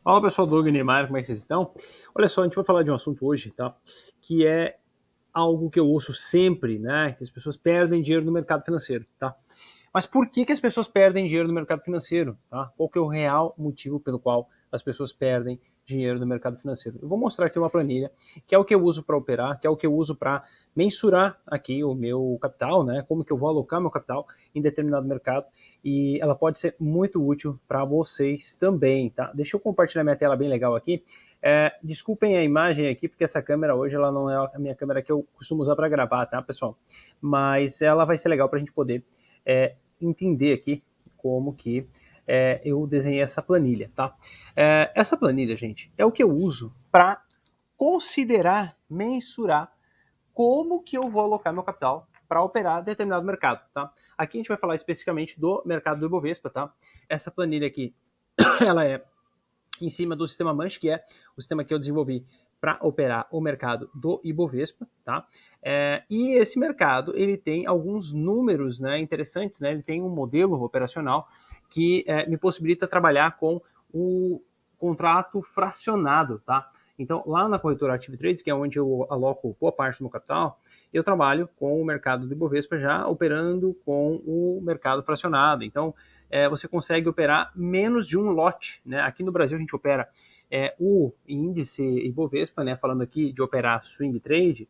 Fala pessoal, Doug Niemeyer, como é que vocês estão? Olha só, a gente vai falar de um assunto hoje, tá? Que é algo que eu ouço sempre, né? Que as pessoas perdem dinheiro no mercado financeiro, tá? Mas por que que as pessoas perdem dinheiro no mercado financeiro, tá? Qual que é o real motivo pelo qual as pessoas perdem dinheiro no mercado financeiro? Eu vou mostrar aqui uma planilha, que é o que eu uso para operar, que é o que eu uso para mensurar aqui o meu capital, né? Como que eu vou alocar meu capital em determinado mercado, e ela pode ser muito útil para vocês também, tá? Deixa eu compartilhar minha tela bem legal aqui. Desculpem a imagem aqui, porque essa câmera hoje ela não é a minha câmera que eu costumo usar para gravar, tá, pessoal? Mas ela vai ser legal para a gente poder entender aqui como que eu desenhei essa planilha, tá? Essa planilha, gente, é o que eu uso para considerar, mensurar como que eu vou alocar meu capital para operar determinado mercado, tá? Aqui a gente vai falar especificamente do mercado do Ibovespa, tá? Essa planilha aqui, ela é em cima do sistema Manche, que é o sistema que eu desenvolvi para operar o mercado do Ibovespa, tá? E esse mercado, ele tem alguns números, né, interessantes, né? Ele tem um modelo operacional que me possibilita trabalhar com o contrato fracionado, tá? Então, lá na corretora Active Trades, que é onde eu aloco boa parte do meu capital, eu trabalho com o mercado do Ibovespa já operando com o mercado fracionado. Então, você consegue operar menos de um lote, né? Aqui no Brasil a gente opera o índice Ibovespa, né? Falando aqui de operar swing trade,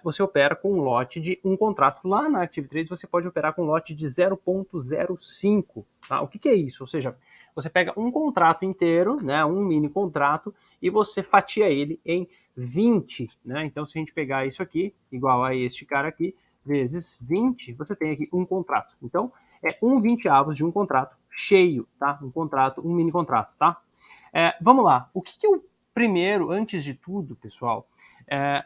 você opera com um lote de um contrato. Lá na Active Trades você pode operar com um lote de 0,05. Tá? O que é isso? Ou seja, você pega um contrato inteiro, né, um mini contrato, e você fatia ele em 20. Né? Então, se a gente pegar isso aqui, igual a este cara aqui, vezes 20, você tem aqui um contrato. Então, é 1/20 de um contrato cheio, tá? Um mini contrato, tá? Vamos lá. O que eu primeiro, antes de tudo, pessoal,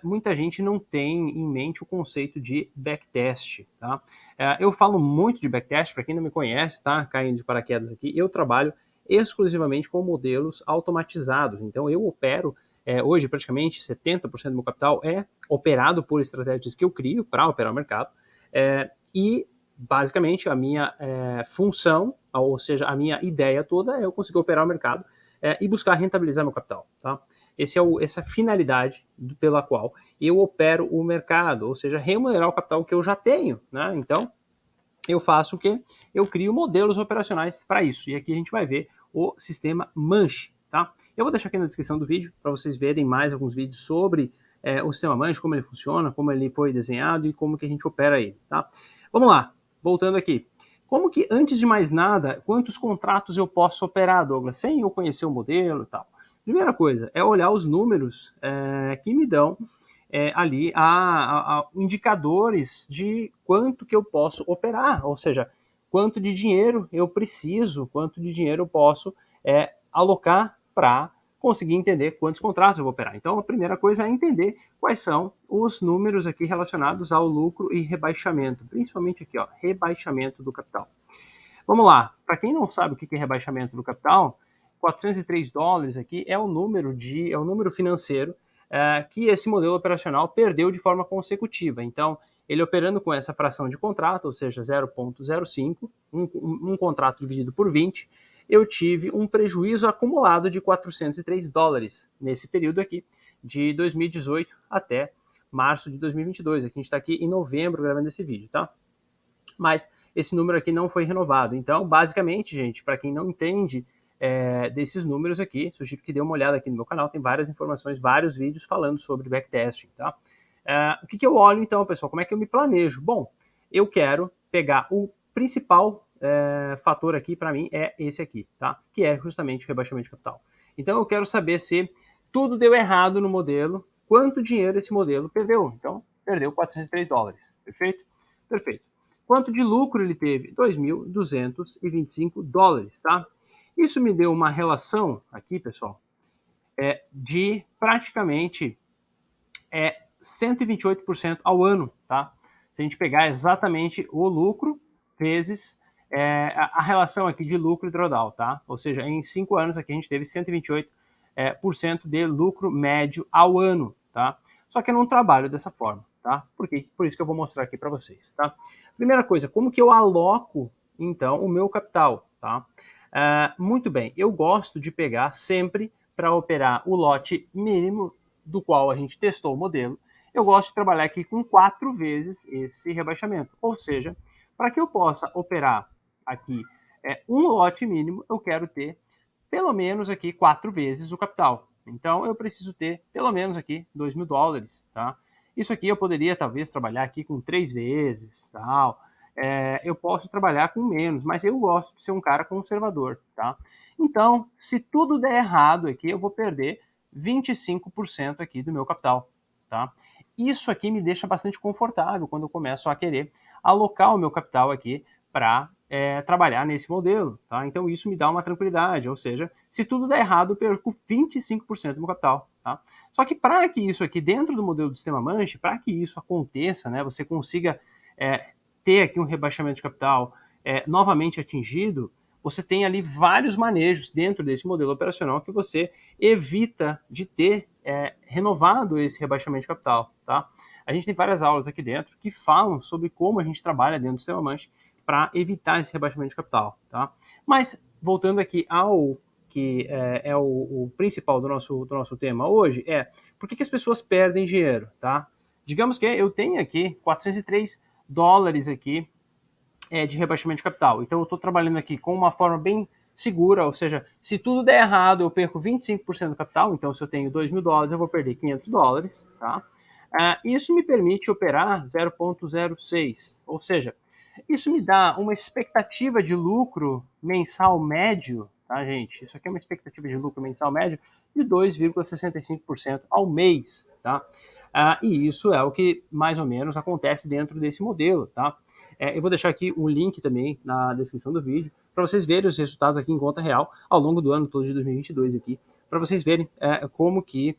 muita gente não tem em mente o conceito de backtest, tá? Eu falo muito de backtest, para quem não me conhece, tá? Caindo de paraquedas aqui, eu trabalho exclusivamente com modelos automatizados. Então, eu opero, hoje praticamente 70% do meu capital é operado por estratégias que eu crio para operar o mercado, e basicamente a minha função, ou seja, a minha ideia toda é eu conseguir operar o mercado e buscar rentabilizar meu capital, tá? Essa é a finalidade pela qual eu opero o mercado, ou seja, remunerar o capital que eu já tenho, né? Então, eu faço o quê? Eu crio modelos operacionais para isso. E aqui a gente vai ver o sistema Manche, tá? Eu vou deixar aqui na descrição do vídeo para vocês verem mais alguns vídeos sobre o sistema Manche, como ele funciona, como ele foi desenhado e como que a gente opera ele, tá? Vamos lá, voltando aqui. Como que, antes de mais nada, quantos contratos eu posso operar, Douglas, sem eu conhecer o modelo e tal? Primeira coisa é olhar os números que me dão ali indicadores de quanto que eu posso operar, ou seja, quanto de dinheiro eu preciso, quanto de dinheiro eu posso alocar para conseguir entender quantos contratos eu vou operar. Então, a primeira coisa é entender quais são os números aqui relacionados ao lucro e rebaixamento, principalmente aqui, ó, rebaixamento do capital. Vamos lá, para quem não sabe o que é rebaixamento do capital, $403 aqui é o número financeiro que esse modelo operacional perdeu de forma consecutiva. Então, ele operando com essa fração de contrato, ou seja, 0,05, um contrato dividido por 20, eu tive um prejuízo acumulado de $403 nesse período aqui, de 2018 até março de 2022. Aqui a gente está aqui em novembro gravando esse vídeo, tá? Mas esse número aqui não foi renovado. Então, basicamente, gente, para quem não entende desses números aqui, sugiro que dê uma olhada aqui no meu canal, tem várias informações, vários vídeos falando sobre backtesting, tá? O que eu olho então, pessoal? Como é que eu me planejo? Bom, eu quero pegar o principal fator aqui para mim é esse aqui, tá? Que é justamente o rebaixamento de capital. Então, eu quero saber se tudo deu errado no modelo, quanto dinheiro esse modelo perdeu. Então, perdeu $403, perfeito? Perfeito. Quanto de lucro ele teve? $2.225, tá? Isso me deu uma relação aqui, pessoal, de praticamente 128% ao ano, tá? Se a gente pegar exatamente o lucro vezes a relação aqui de lucro e drawdown, tá? Ou seja, em 5 anos aqui a gente teve 128% de lucro médio ao ano, tá? Só que eu não trabalho dessa forma, tá? Por isso que eu vou mostrar aqui para vocês, tá? Primeira coisa, como que eu aloco, então, o meu capital, tá? Muito bem, eu gosto de pegar sempre para operar o lote mínimo do qual a gente testou o modelo. Eu gosto de trabalhar aqui com 4 vezes esse rebaixamento, ou seja, para que eu possa operar aqui um lote mínimo, eu quero ter pelo menos aqui 4 vezes o capital. Então eu preciso ter pelo menos aqui $2.000, tá? Isso aqui eu poderia talvez trabalhar aqui com 3 vezes, tal. Eu posso trabalhar com menos, mas eu gosto de ser um cara conservador, tá? Então, se tudo der errado aqui, eu vou perder 25% aqui do meu capital, tá? Isso aqui me deixa bastante confortável quando eu começo a querer alocar o meu capital aqui para trabalhar nesse modelo, tá? Então isso me dá uma tranquilidade, ou seja, se tudo der errado, eu perco 25% do meu capital, tá? Só que para que isso aqui, dentro do modelo do sistema Manche, para que isso aconteça, né, você consiga ter aqui um rebaixamento de capital novamente atingido, você tem ali vários manejos dentro desse modelo operacional que você evita de ter renovado esse rebaixamento de capital, tá? A gente tem várias aulas aqui dentro que falam sobre como a gente trabalha dentro do sistema Manche para evitar esse rebaixamento de capital, tá? Mas, voltando aqui ao que o principal do nosso tema hoje, por que as pessoas perdem dinheiro, tá? Digamos que eu tenho aqui $403 aqui de rebaixamento de capital. Então eu estou trabalhando aqui com uma forma bem segura, ou seja, se tudo der errado, eu perco 25% do capital. Então se eu tenho $2.000, eu vou perder $500, tá? Isso me permite operar 0,06, ou seja, isso me dá uma expectativa de lucro mensal médio, tá, gente? Isso aqui é uma expectativa de lucro mensal médio de 2,65% ao mês, tá? E isso é o que mais ou menos acontece dentro desse modelo, tá? Eu vou deixar aqui um link também na descrição do vídeo para vocês verem os resultados aqui em conta real ao longo do ano todo de 2022 aqui, para vocês verem como que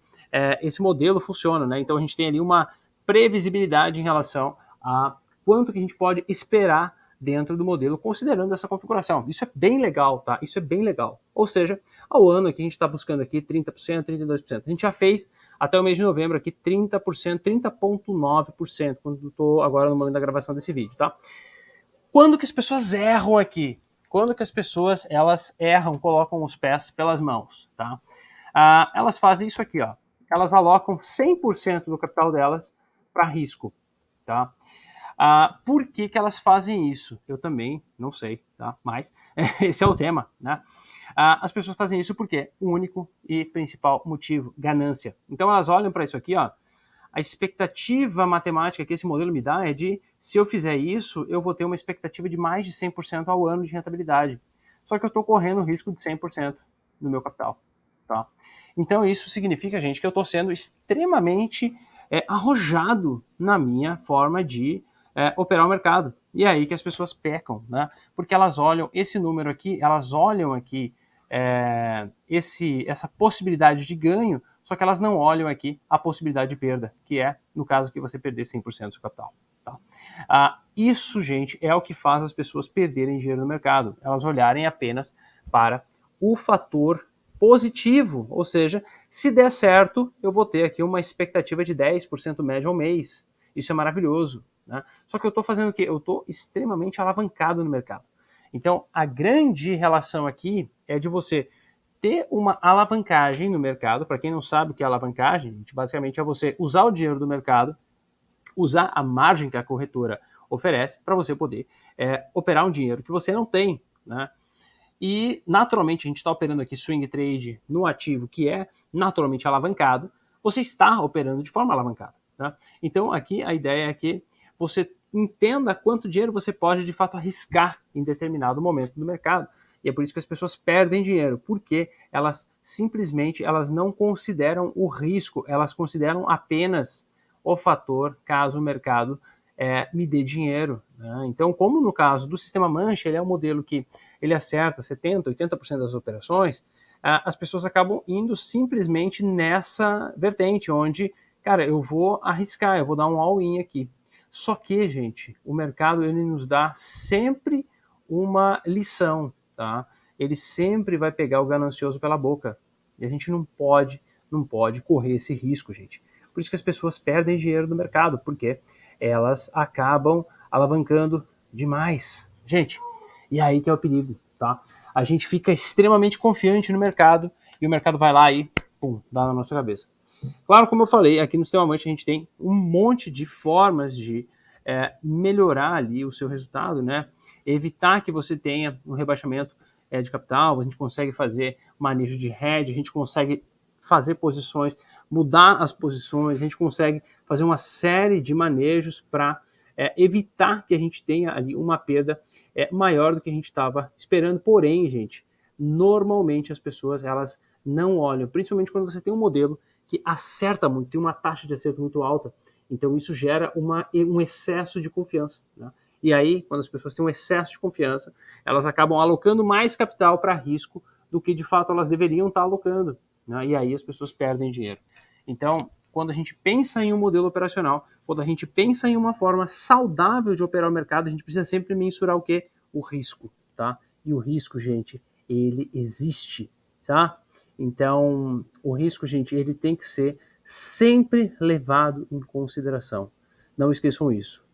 esse modelo funciona, né? Então a gente tem ali uma previsibilidade em relação a quanto que a gente pode esperar dentro do modelo, considerando essa configuração. Isso é bem legal, tá? Isso é bem legal. Ou seja, ao ano aqui a gente está buscando aqui 30%, 32%. A gente já fez até o mês de novembro aqui 30%, 30,9%, quando estou agora no momento da gravação desse vídeo, tá? Quando que as pessoas erram aqui? Quando que as pessoas, elas erram, colocam os pés pelas mãos, tá? Elas fazem isso aqui, ó. Elas alocam 100% do capital delas para risco, tá? Por que elas fazem isso? Eu também não sei, tá? Mas esse é o tema, né? As pessoas fazem isso porque o único e principal motivo, ganância. Então elas olham para isso aqui, ó. A expectativa matemática que esse modelo me dá é de, se eu fizer isso, eu vou ter uma expectativa de mais de 100% ao ano de rentabilidade. Só que eu estou correndo o risco de 100% do meu capital, tá? Então isso significa, gente, que eu estou sendo extremamente arrojado na minha forma de operar o mercado. E é aí que as pessoas pecam, né? Porque elas olham esse número aqui, elas olham aqui essa possibilidade de ganho, só que elas não olham aqui a possibilidade de perda, que é, no caso, que você perder 100% do seu capital. Tá? Isso, gente, é o que faz as pessoas perderem dinheiro no mercado. Elas olharem apenas para o fator positivo, ou seja, se der certo, eu vou ter aqui uma expectativa de 10% média ao mês. Isso é maravilhoso, né? Só que eu estou fazendo o quê? Eu estou extremamente alavancado no mercado. Então, a grande relação aqui é de você ter uma alavancagem no mercado. Para quem não sabe o que é alavancagem, basicamente é você usar o dinheiro do mercado, usar a margem que a corretora oferece para você poder operar um dinheiro que você não tem, né? E, naturalmente, a gente está operando aqui swing trade no ativo que é naturalmente alavancado, você está operando de forma alavancada. Tá? Então, aqui a ideia é que você entenda quanto dinheiro você pode, de fato, arriscar em determinado momento do mercado. E é por isso que as pessoas perdem dinheiro, porque elas simplesmente não consideram o risco, elas consideram apenas o fator caso o mercado me dê dinheiro. Né? Então, como no caso do sistema Manche, ele é um modelo que ele acerta 70%, 80% das operações, as pessoas acabam indo simplesmente nessa vertente, onde, cara, eu vou arriscar, eu vou dar um all-in aqui. Só que, gente, o mercado ele nos dá sempre uma lição, tá? Ele sempre vai pegar o ganancioso pela boca. E a gente não pode correr esse risco, gente. Por isso que as pessoas perdem dinheiro no mercado, porque elas acabam alavancando demais. Gente, e aí que é o perigo, tá? a gente fica extremamente confiante no mercado e o mercado vai lá e pum, dá na nossa cabeça. Claro, como eu falei, aqui no Sistema Munch a gente tem um monte de formas de melhorar ali o seu resultado, né? Evitar que você tenha um rebaixamento de capital, a gente consegue fazer manejo de hedge, a gente consegue fazer posições, mudar as posições, a gente consegue fazer uma série de manejos para evitar que a gente tenha ali uma perda maior do que a gente estava esperando. Porém, gente, normalmente as pessoas elas não olham, principalmente quando você tem um modelo que acerta muito, tem uma taxa de acerto muito alta, então isso gera um excesso de confiança. Né? E aí, quando as pessoas têm um excesso de confiança, elas acabam alocando mais capital para risco do que de fato elas deveriam estar alocando. Né? E aí as pessoas perdem dinheiro. Então, quando a gente pensa em um modelo operacional, quando a gente pensa em uma forma saudável de operar o mercado, a gente precisa sempre mensurar o quê? O risco, tá? E o risco, gente, ele existe, tá? Então, o risco, gente, ele tem que ser sempre levado em consideração. Não esqueçam isso.